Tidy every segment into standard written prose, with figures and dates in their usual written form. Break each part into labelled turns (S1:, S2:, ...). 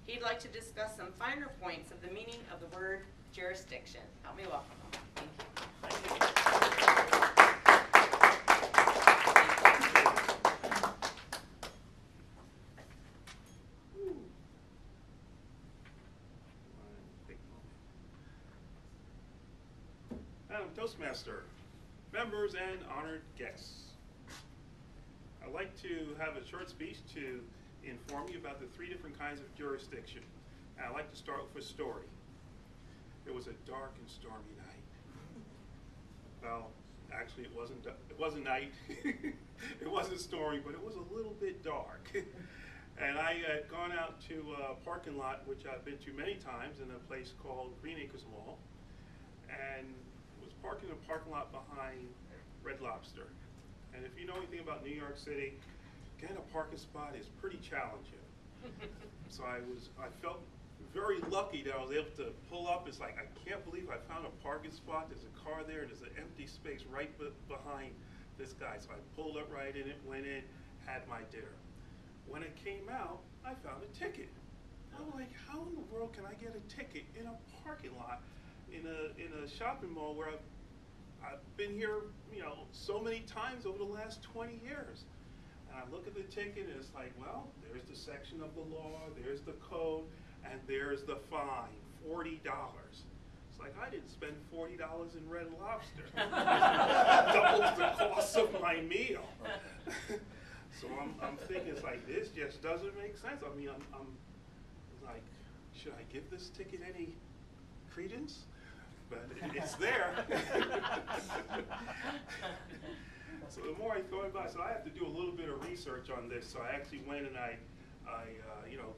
S1: He'd like to discuss some finer points of the meaning of the word jurisdiction. Help me welcome him. Thank you.
S2: I'm Toastmaster, members and honored guests. I'd like to have a short speech to inform you about the 3 different kinds of jurisdiction. And I'd like to start with a story. It was a dark and stormy night. Well, actually it wasn't night. It wasn't stormy, but it was a little bit dark. And I had gone out to a parking lot, which I've been to many times, in a place called Green Acres Mall, and was parking in a parking lot behind Red Lobster. And if you know anything about New York City, getting a parking spot is pretty challenging. So I felt very lucky that I was able to pull up. It's like, I can't believe I found a parking spot. There's a car there, and there's an empty space right behind this guy. So I pulled up right in it, went in, had my dinner. When it came out, I found a ticket. I'm like, how in the world can I get a ticket in a parking lot in a shopping mall where I've been here, you know, so many times over the last 20 years? And I look at the ticket and it's like, well, there's the section of the law, there's the code, and there's the fine, $40. It's like, I didn't spend $40 in Red Lobster. Doubles the cost of my meal. So I'm thinking, it's like, this just doesn't make sense. I mean, I'm like, should I give this ticket any credence? But it's there. So the more I thought about it, so I have to do a little bit of research on this. So I actually went and I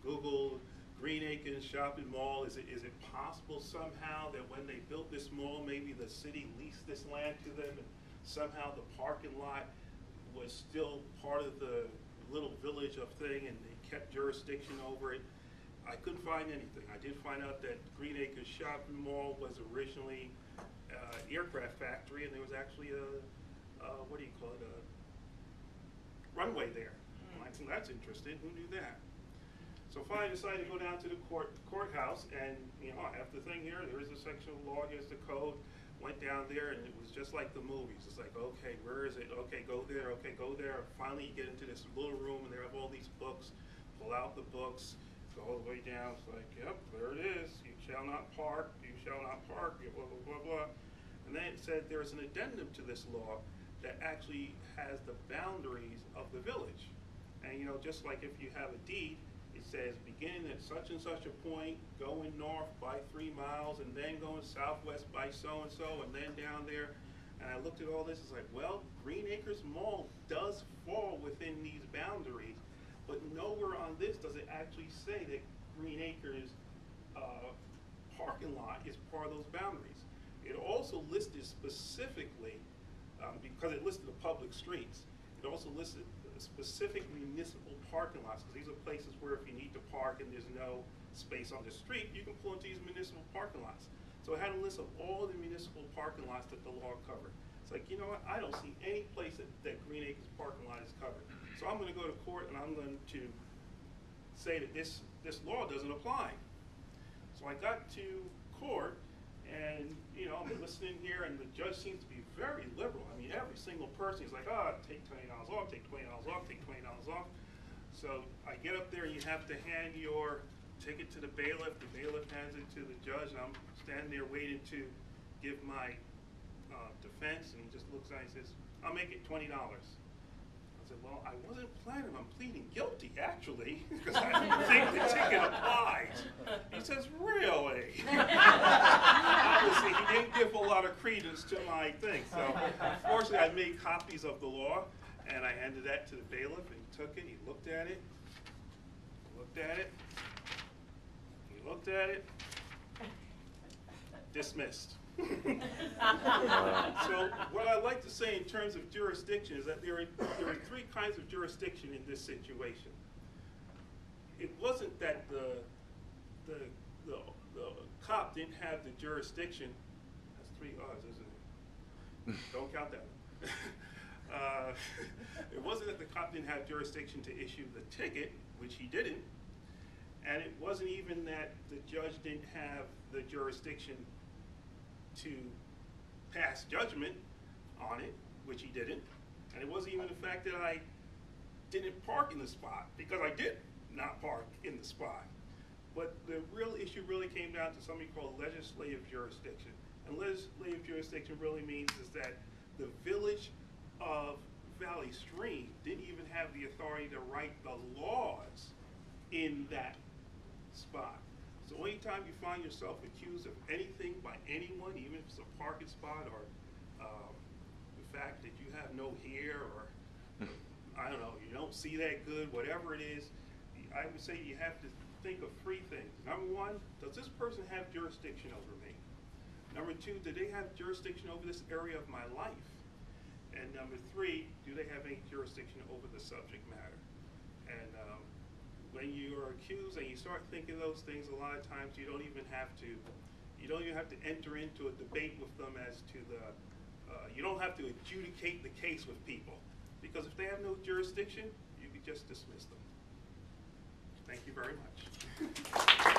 S2: Googled Green Acres Shopping Mall. Is it possible somehow that when they built this mall, maybe the city leased this land to them, and somehow the parking lot was still part of the little village of thing, and they kept jurisdiction over it? I couldn't find anything. I did find out that Green Acres Shopping Mall was originally an aircraft factory, and there was actually a what do you call it, a runway there. I think that's interesting. Who knew that? So finally I decided to go down to the courthouse, and you know, I have the thing here, there is a section of law, here's the code. Went down there, and it was just like the movies. It's like, okay, where is it? Okay, go there, okay, go there. Finally you get into this little room, and they have all these books. Pull out the books, go all the way down. It's like, yep, there it is. You shall not park, you shall not park, blah, blah, blah, blah. And then it said there's an addendum to this law that actually has the boundaries of the village. And you know, just like if you have a deed, it says beginning at such and such a point, going north by 3 miles, and then going southwest by so-and-so, and then down there. And I looked at all this, it's like, well, Green Acres Mall does fall within these boundaries, but nowhere on this does it actually say that Green Acres parking lot is part of those boundaries. It also listed specifically, because it listed the public streets, it also listed specific municipal parking lots, because these are places where if you need to park and there's no space on the street, you can pull into these municipal parking lots. So it had a list of all the municipal parking lots that the law covered. It's like, you know what, I don't see any place that Green Acres parking lot is covered. So I'm going to go to court and I'm going to say that this law doesn't apply. So I got to court, and you know, I'm listening here, and the judge seems to be very liberal. I mean, every single person is like, oh, take $20 off, take $20 off, take $20 off. So I get up there, and you have to hand your ticket to the bailiff. The bailiff hands it to the judge, and I'm standing there waiting to give my defense, and he just looks at it and says, I'll make it $20. I said, well, I wasn't planning on pleading guilty, actually, because I didn't think the ticket applies. He says, really? Obviously, he didn't give a lot of credence to my thing. So, fortunately, I made copies of the law, and I handed that to the bailiff, and he took it, he looked at it, he looked at it, dismissed. So what I like to say in terms of jurisdiction is that there are 3 kinds of jurisdiction in this situation. It wasn't that the cop didn't have the jurisdiction. That's 3 R's, isn't it? Don't count that one. It wasn't that the cop didn't have jurisdiction to issue the ticket, which he didn't. And it wasn't even that the judge didn't have the jurisdiction to pass judgment on it, which he didn't. And it wasn't even the fact that I didn't park in the spot, because I did not park in the spot. But the real issue really came down to something called legislative jurisdiction. And legislative jurisdiction really means is that the village of Valley Stream didn't even have the authority to write the laws in that spot. So anytime you find yourself accused of anything by anyone, even if it's a parking spot or the fact that you have no hair or I don't know, you don't see that good, whatever it is, I would say you have to think of three things. Number one, does this person have jurisdiction over me? Number two, do they have jurisdiction over this area of my life? And number three, do they have any jurisdiction over the subject matter? And when you are accused and you start thinking those things, a lot of times you don't even have to enter into a debate with them as to the, you don't have to adjudicate the case with people. Because if they have no jurisdiction, you could just dismiss them. Thank you very much.